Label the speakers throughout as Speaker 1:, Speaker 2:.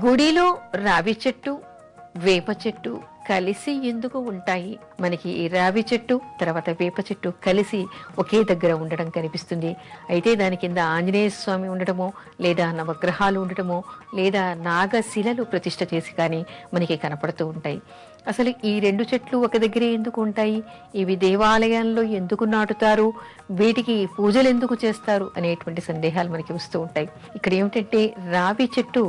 Speaker 1: గుడిలో రావి చెట్టు, వేప చెట్టు కలిసి ఎందుకు ఉంటాయి? మనకి ఈ రావి చెట్టు తర్వాత వేప చెట్టు కలిసి ఒకే దగ్గర ఉండడం కనిపిస్తుంది. అయితే దాని కింద ఆంజనేయ స్వామి ఉండటమో, లేదా నవగ్రహాలు ఉండటమో, లేదా నాగశిలలు ప్రతిష్ఠ చేసి కానీ మనకి కనపడుతూ ఉంటాయి. అసలు ఈ రెండు చెట్లు ఒక దగ్గరే ఎందుకు ఉంటాయి? ఇవి దేవాలయాల్లో ఎందుకు నాటుతారు? వీటికి పూజలు ఎందుకు చేస్తారు అనేటువంటి సందేహాలు మనకి వస్తూ ఉంటాయి. ఇక్కడ ఏమిటంటే రావి చెట్టు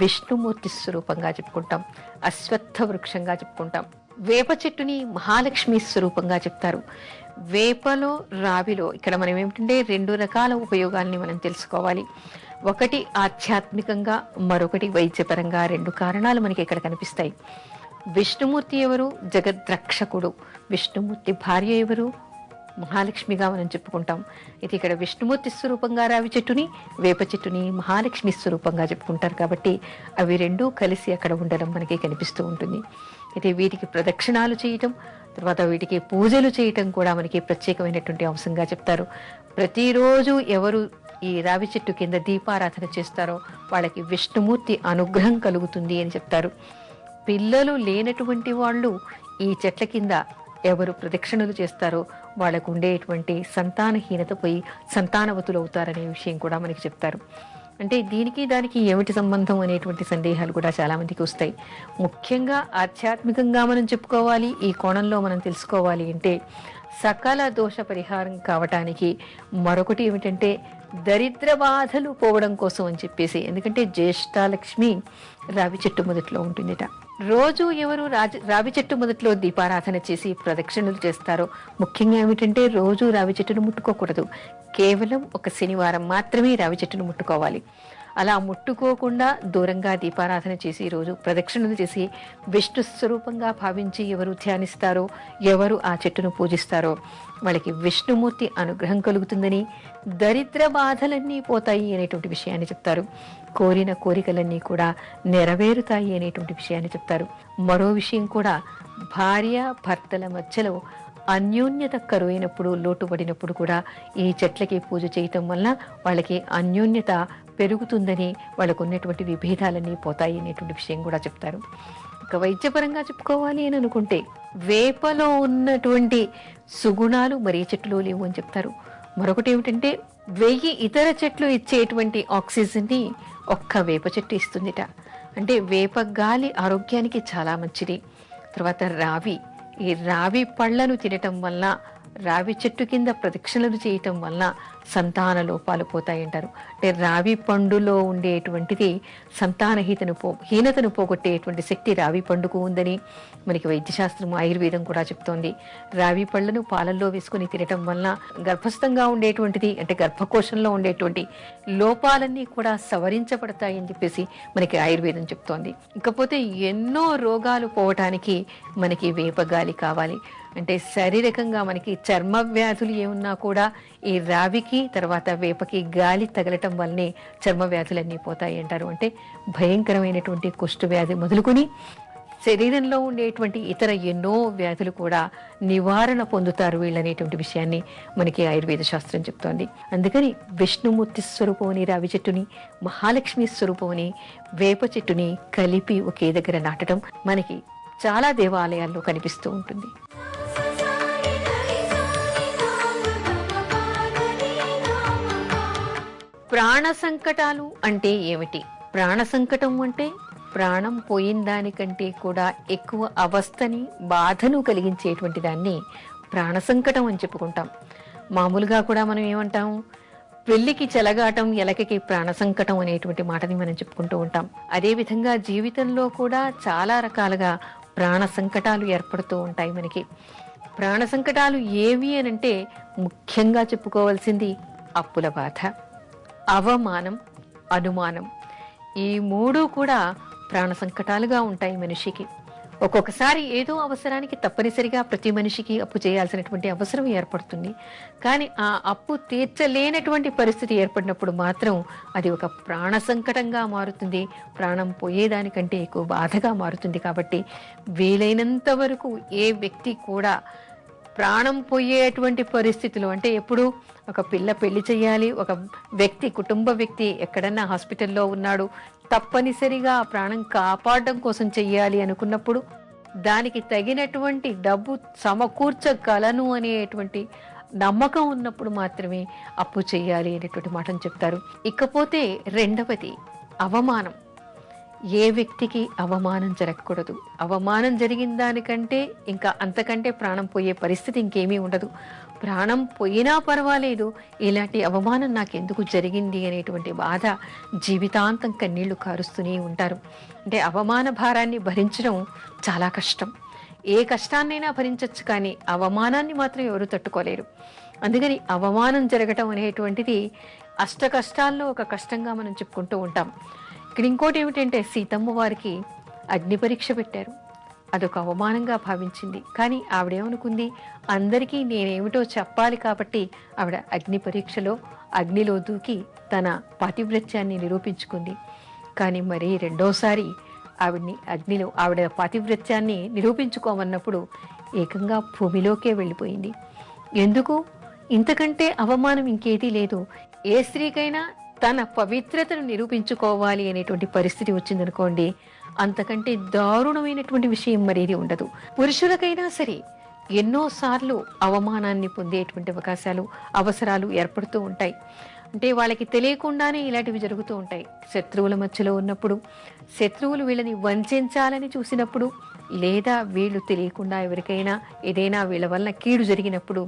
Speaker 1: విష్ణుమూర్తి స్వరూపంగా చెప్పుకుంటాం, అశ్వత్థ వృక్షంగా చెప్పుకుంటాం. వేప చెట్టుని మహాలక్ష్మి స్వరూపంగా చెప్తారు. వేపలో రావిలో ఇక్కడ మనం ఏమిటంటే రెండు రకాల ఉపయోగాల్ని మనం తెలుసుకోవాలి. ఒకటి ఆధ్యాత్మికంగా, మరొకటి వైద్యపరంగా. రెండు కారణాలు మనకి ఇక్కడ కనిపిస్తాయి. విష్ణుమూర్తి ఎవరు? జగద్రక్షకుడు. విష్ణుమూర్తి భార్య ఎవరు? మహాలక్ష్మిగా మనం చెప్పుకుంటాం. ఇది ఇక్కడ విష్ణుమూర్తి స్వరూపంగా రావి చెట్టుని, వేప చెట్టుని మహాలక్ష్మి స్వరూపంగా చెప్పుకుంటారు. కాబట్టి అవి రెండూ కలిసి అక్కడ ఉండడం మనకి కనిపిస్తూ ఉంటుంది. అయితే వీటికి ప్రదక్షిణాలు చేయటం, తర్వాత వీటికి పూజలు చేయటం కూడా మనకి ప్రత్యేకమైనటువంటి అంశంగా చెప్తారు. ప్రతిరోజు ఎవరు ఈ రావి చెట్టు కింద దీపారాధన చేస్తారో వాళ్ళకి విష్ణుమూర్తి అనుగ్రహం కలుగుతుంది అని చెప్తారు. పిల్లలు లేనటువంటి వాళ్ళు ఈ చెట్ల కింద ఎవరు ప్రదక్షిణలు చేస్తారో వాళ్ళకు ఉండేటువంటి సంతానహీనత పోయి సంతానవతులు అవుతారనే విషయం కూడా మనకి చెప్తారు. అంటే దీనికి దానికి ఏమిటి సంబంధం అనేటువంటి సందేహాలు కూడా చాలా మందికి వస్తాయి. ముఖ్యంగా ఆధ్యాత్మికంగా మనం చెప్పుకోవాలి, ఈ కోణంలో మనం తెలుసుకోవాలి అంటే సకల దోష పరిహారం కావటానికి మరొకటి ఏమిటంటే దరిద్ర బాధలు పోవడం కోసం అని చెప్పేసి. ఎందుకంటే జ్యేష్ఠాలక్ష్మి రావి చెట్టు మొదట్లో ఉంటుందిట. రోజు ఎవరు రావి చెట్టు మొదట్లో దీపారాధన చేసి ప్రదక్షిణలు చేస్తారో ముఖ్యంగా ఏమిటంటే రోజు రావి చెట్టును ముట్టుకోకూడదు. కేవలం ఒక శనివారం మాత్రమే రావి చెట్టును ముట్టుకోవాలి. అలా ముట్టుకోకుండా దూరంగా దీపారాధన చేసి రోజు ప్రదక్షిణలు చేసి విష్ణు స్వరూపంగా భావించి ఎవరు ధ్యానిస్తారో, ఎవరు ఆ చెట్టును పూజిస్తారో వాళ్ళకి విష్ణుమూర్తి అనుగ్రహం కలుగుతుందని, దరిద్ర బాధలన్నీ పోతాయి అనేటువంటి విషయాన్ని చెప్తారు. కోరిన కోరికలన్నీ కూడా నెరవేరుతాయి అనేటువంటి విషయాన్ని చెప్తారు. మరో విషయం కూడా, భార్య భర్తల మధ్యలో అన్యోన్యత కరువైనప్పుడు, లోటుపడినప్పుడు కూడా ఈ చెట్లకి పూజ చేయటం వల్ల వాళ్ళకి అన్యోన్యత పెరుగుతుందని, వాళ్ళకు ఉన్నటువంటి విభేదాలన్నీ పోతాయి అనేటువంటి విషయం కూడా చెప్తారు. ఇక వైద్యపరంగా చెప్పుకోవాలి అని అనుకుంటే వేపలో ఉన్నటువంటి సుగుణాలు మరి చెట్లు లేవు అని చెప్తారు. మరొకటి ఏమిటంటే 1000 ఇతర చెట్లు ఇచ్చేటువంటి ఆక్సిజన్ని ఒక్క వేప చెట్టు ఇస్తుందిట. అంటే వేప గాలి ఆరోగ్యానికి చాలా మంచిది. తర్వాత రావి, ఈ రావి పళ్ళను తినటం వల్ల, రావి చెట్టు కింద ప్రదక్షిణలు చేయటం వల్ల సంతాన లోపాలు పోతాయంటారు. అంటే రావి పండులో ఉండేటువంటిది హీనతను పోగొట్టేటువంటి శక్తి రావి పండుకు ఉందని మనకి వైద్యశాస్త్రం, ఆయుర్వేదం కూడా చెప్తోంది. రావి పళ్ళను పాలల్లో వేసుకుని తినటం వల్ల గర్భస్థంగా ఉండేటువంటిది అంటే గర్భకోశంలో ఉండేటువంటి లోపాలన్నీ కూడా సవరించబడతాయి అని చెప్పేసి మనకి ఆయుర్వేదం చెప్తోంది. ఇకపోతే ఎన్నో రోగాలు పోవటానికి మనకి వేపగాలి కావాలి. అంటే శారీరకంగా మనకి చర్మ వ్యాధులు ఏమున్నా కూడా ఈ రావికి తర్వాత వేపకి గాలి తగలటం వల్లనే చర్మ వ్యాధులన్నీ పోతాయి అంటారు. అంటే భయంకరమైనటువంటి కుష్టు వ్యాధి మొదలుకొని శరీరంలో ఉండేటువంటి ఇతర ఎన్నో వ్యాధులు కూడా నివారణ పొందుతారు వీళ్ళనేటువంటి విషయాన్ని మనకి ఆయుర్వేద శాస్త్రం చెప్తోంది. అందుకని విష్ణుమూర్తి స్వరూపమని రావి చెట్టుని, మహాలక్ష్మి స్వరూపమని వేప చెట్టుని కలిపి ఒకే దగ్గర నాటడం మనకి చాలా దేవాలయాల్లో కనిపిస్తూ ఉంటుంది. ప్రాణ సంకటాలు అంటే ఏమిటి? ప్రాణ సంకటం అంటే ప్రాణం పోయిన దానికంటే కూడా ఎక్కువ అవస్థని, బాధను కలిగించేటువంటి దాన్ని ప్రాణ సంకటం అని చెప్పుకుంటాం. మామూలుగా కూడా మనం ఏమంటాం, పెళ్లికి చెలగాటం, ఎలకకి ప్రాణ సంకటం అనేటువంటి మాటని మనం చెప్పుకుంటూ ఉంటాం. అదేవిధంగా జీవితంలో కూడా చాలా రకాలుగా ప్రాణ సంకటాలు ఏర్పడుతూ ఉంటాయి మనకి. ప్రాణ సంకటాలు ఏవి అనంటే ముఖ్యంగా చెప్పుకోవాల్సింది అప్పుల బాధ, అవమానం, అనుమానం. ఈ మూడు కూడా ప్రాణ సంకటాలుగా ఉంటాయి మనిషికి. ఒక్కొక్కసారి ఏదో అవసరానికి తప్పనిసరిగా ప్రతి మనిషికి అప్పు చేయాల్సినటువంటి అవసరం ఏర్పడుతుంది. కానీ ఆ అప్పు తీర్చలేనటువంటి పరిస్థితి ఏర్పడినప్పుడు మాత్రం అది ఒక ప్రాణ సంకటంగా మారుతుంది. ప్రాణం పోయేదానికంటే ఎక్కువ బాధగా మారుతుంది. కాబట్టి వీలైనంత వరకు ఏ వ్యక్తి కూడా ప్రాణం పోయేటువంటి పరిస్థితులు అంటే ఎప్పుడు ఒక పిల్ల పెళ్లి చేయాలి, ఒక వ్యక్తి కుటుంబ వ్యక్తి ఎక్కడన్నా హాస్పిటల్లో ఉన్నాడు, తప్పనిసరిగా ఆ ప్రాణం కాపాడడం కోసం చెయ్యాలి అనుకున్నప్పుడు దానికి తగినటువంటి డబ్బు సమకూర్చగలను అనేటువంటి నమ్మకం ఉన్నప్పుడు మాత్రమే అప్పు చేయాలి అనేటువంటి మాటను చెప్తారు. ఇకపోతే రెండవది అవమానం. ఏ వ్యక్తికి అవమానం జరగకూడదు. అవమానం జరిగిన దానికంటే ఇంకా అంతకంటే ప్రాణం పోయే పరిస్థితి ఇంకేమీ ఉండదు. ప్రాణం పోయినా పర్వాలేదు, ఇలాంటి అవమానం నాకెందుకు జరిగింది అనేటువంటి బాధ జీవితాంతం కన్నీళ్లు కారుస్తూనే ఉంటారు. అంటే అవమాన భారాన్ని భరించడం చాలా కష్టం. ఏ కష్టాన్నైనా భరించవచ్చు, కానీ అవమానాన్ని మాత్రం ఎవరు తట్టుకోలేరు. అందుకని అవమానం జరగటం అనేటువంటిది అష్ట కష్టాల్లో ఒక కష్టంగా మనం చెప్పుకుంటూ ఉంటాం. ఇక్కడ ఇంకోటి ఏమిటంటే, సీతమ్మ వారికి అగ్ని పరీక్ష పెట్టారు. అదొక అవమానంగా భావించింది. కానీ ఆవిడేమనుకుంది, అందరికీ నేనేమిటో చెప్పాలి కాబట్టి ఆవిడ అగ్ని పరీక్షలో అగ్నిలో దూకి తన పాతివ్రత్యాన్ని నిరూపించుకుంది. కానీ మరి రెండోసారి ఆవిడ పాతివ్రత్యాన్ని నిరూపించుకోమన్నప్పుడు ఏకంగా భూమిలోకే వెళ్ళిపోయింది. ఎందుకు? ఇంతకంటే అవమానం ఇంకేదీ లేదు. ఏ స్త్రీకైనా తన పవిత్రతను నిరూపించుకోవాలి అనేటువంటి పరిస్థితి వచ్చిందనుకోండి, అంతకంటే దారుణమైనటువంటి విషయం మరేది ఉండదు. పురుషులకైనా సరే ఎన్నోసార్లు అవమానాన్ని పొందేటువంటి అవసరాలు ఏర్పడుతూ ఉంటాయి. అంటే వాళ్ళకి తెలియకుండానే ఇలాంటివి జరుగుతూ ఉంటాయి. శత్రువుల మధ్యలో ఉన్నప్పుడు, శత్రువులు వీళ్ళని వంచాలని చూసినప్పుడు, లేదా వీళ్ళు తెలియకుండా ఎవరికైనా ఏదైనా వీళ్ళ వల్ల కీడు జరిగినప్పుడు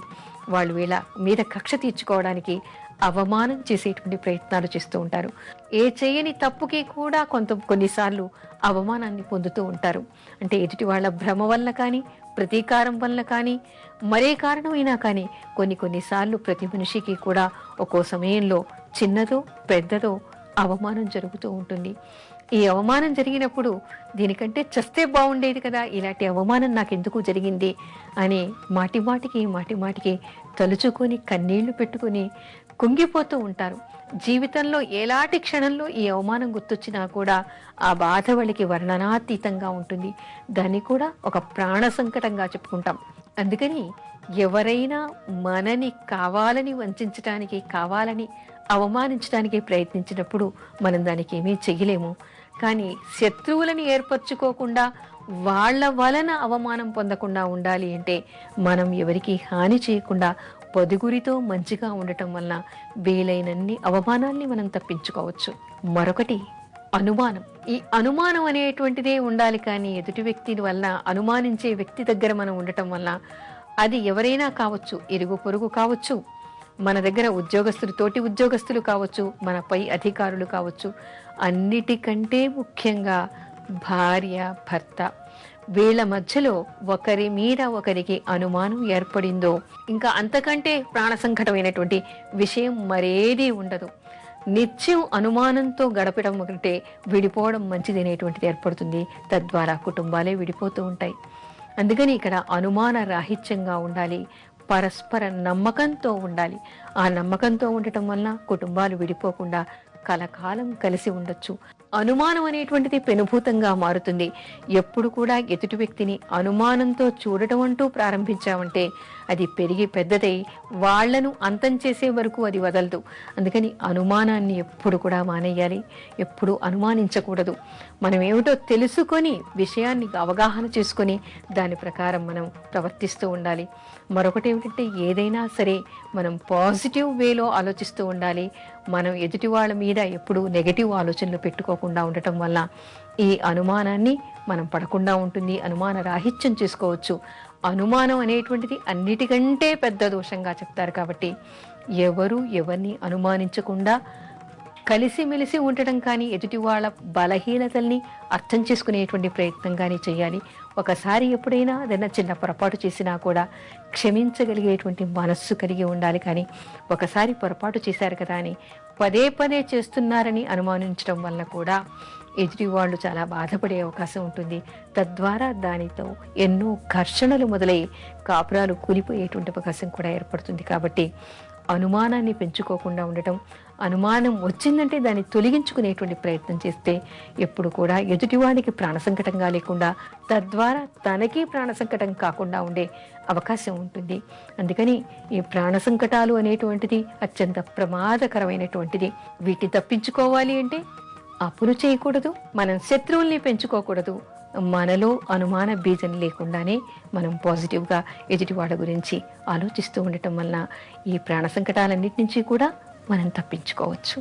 Speaker 1: వాళ్ళు వీళ్ళ మీద కక్ష తీర్చుకోవడానికి అవమానం చేసేటువంటి ప్రయత్నాలు చేస్తూ ఉంటారు. ఏ చేయని తప్పుకి కూడా కొన్నిసార్లు అవమానాన్ని పొందుతూ ఉంటారు. అంటే ఎదుటి వాళ్ళ భ్రమ వల్ల కానీ, ప్రతీకారం వల్ల కానీ, మరే కారణమైనా కానీ కొన్నిసార్లు ప్రతి మనిషికి కూడా ఒక్కో సమయంలో చిన్నదో పెద్దదో అవమానం జరుగుతూ ఉంటుంది. ఈ అవమానం జరిగినప్పుడు దీనికంటే చస్తే బాగుండేది కదా, ఇలాంటి అవమానం నాకెందుకు జరిగింది అని మాటిమాటికి తలుచుకొని కన్నీళ్లు పెట్టుకుని కుంగిపోతూ ఉంటారు. జీవితంలో ఎలాంటి క్షణంలో ఈ అవమానం గుర్తొచ్చినా కూడా ఆ బాధ వాళ్ళకి వర్ణనాతీతంగా ఉంటుంది. దాన్ని కూడా ఒక ప్రాణ సంకటంగా చెప్పుకుంటాం. అందుకని ఎవరైనా మనని కావాలని వంచడానికి, కావాలని అవమానించడానికి ప్రయత్నించినప్పుడు మనం దానికి ఏమీ చెయ్యలేము. కానీ శత్రువులని ఏర్పరచుకోకుండా వాళ్ళ వలన అవమానం పొందకుండా ఉండాలి అంటే మనం ఎవరికి హాని చేయకుండా పొదుగురితో మంచిగా ఉండటం వల్ల వీలైనన్ని అవమానాల్ని మనం తప్పించుకోవచ్చు. మరొకటి అనుమానం. ఈ అనుమానం అనేటువంటిదే ఉండాలి, కానీ ఎదుటి వ్యక్తి వల్ల, అనుమానించే వ్యక్తి దగ్గర మనం ఉండటం వల్ల, అది ఎవరైనా కావచ్చు, ఇరుగు పొరుగు కావచ్చు, మన దగ్గర తోటి ఉద్యోగస్తులు కావచ్చు, మన పై అధికారులు కావచ్చు, అన్నిటికంటే ముఖ్యంగా భార్య భర్త, వీళ్ళ మధ్యలో ఒకరి మీద ఒకరికి అనుమానం ఏర్పడిందో ఇంకా అంతకంటే ప్రాణ సంకటమైనటువంటి విషయం మరేదీ ఉండదు. నిత్యం అనుమానంతో గడపడం ఒకటే విడిపోవడం మంచిది అనేటువంటిది ఏర్పడుతుంది. తద్వారా కుటుంబాలే విడిపోతూ ఉంటాయి. అందుకని ఇక్కడ అనుమాన రాహిత్యంగా ఉండాలి, పరస్పర నమ్మకంతో ఉండాలి. ఆ నమ్మకంతో ఉండటం వల్ల కుటుంబాలు విడిపోకుండా కలకాలం కలిసి ఉండొచ్చు. అనుమానం అనేటువంటిది పెనుభూతంగా మారుతుంది. ఎప్పుడు కూడా ఎదుటి వ్యక్తిని అనుమానంతో చూడటం అంటూ ప్రారంభించామంటే అది పెరిగి పెద్దదై వాళ్లను అంతం చేసే వరకు అది వదలదు. అందుకని అనుమానాన్ని ఎప్పుడు కూడా మానేయాలి, ఎప్పుడు అనుమానించకూడదు. మనం ఏమిటో తెలుసుకొని విషయాన్ని అవగాహన చేసుకొని దాని ప్రకారం మనం ప్రవర్తిస్తూ ఉండాలి. మరొకటి ఏమిటంటే, ఏదైనా సరే మనం పాజిటివ్ వేలో ఆలోచిస్తూ ఉండాలి. మనం ఎదుటి వాళ్ళ మీద ఎప్పుడు నెగటివ్ ఆలోచనలు పెట్టుకోకుండా ఉండటం వల్ల ఈ అనుమానాన్ని మనం పడకుండా ఉంటుంది. అనుమాన రాహిత్యం చేసుకోవచ్చు. అనుమానం అనేటువంటిది అన్నిటికంటే పెద్ద దోషంగా చెప్తారు. కాబట్టి ఎవరు ఎవరిని అనుమానించకుండా కలిసిమెలిసి ఉండటం కానీ, ఎదుటి వాళ్ళ బలహీనతల్ని అర్థం చేసుకునేటువంటి ప్రయత్నం కానీ చేయాలి. ఒకసారి ఎప్పుడైనా ఏదైనా చిన్న పొరపాటు చేసినా కూడా క్షమించగలిగేటువంటి మనస్సు కలిగి ఉండాలి. కానీ ఒకసారి పొరపాటు చేశారు కదా అని పదే చేస్తున్నారని అనుమానించడం వల్ల కూడా ఎదుటి వాళ్ళు చాలా బాధపడే అవకాశం ఉంటుంది. తద్వారా దానితో ఎన్నో ఘర్షణలు మొదలై కాపురాలు కూలిపోయేటువంటి అవకాశం కూడా ఏర్పడుతుంది. కాబట్టి అనుమానాన్ని పెంచుకోకుండా ఉండటం, అనుమానం వచ్చిందంటే దాన్ని తొలగించుకునేటువంటి ప్రయత్నం చేస్తే ఎప్పుడు కూడా ఎదుటివాడికి ప్రాణ సంకటంగా లేకుండా, తద్వారా తనకి ప్రాణ సంకటం కాకుండా ఉండే అవకాశం ఉంటుంది. అందుకని ఈ ప్రాణ సంకటాలు అనేటువంటిది అత్యంత ప్రమాదకరమైనటువంటిది. వీటిని తప్పించుకోవాలి అంటే అప్పులు చేయకూడదు, మనం శత్రువుల్ని పెంచుకోకూడదు. మనలో అనుమాన బీజం లేకుండానే మనం పాజిటివ్గా ఎదుటివాడ గురించి ఆలోచిస్తూ ఉండటం వలన ఈ ప్రాణ సంకటాలన్నిటి నుంచి కూడా మనం తప్పించుకోవచ్చు.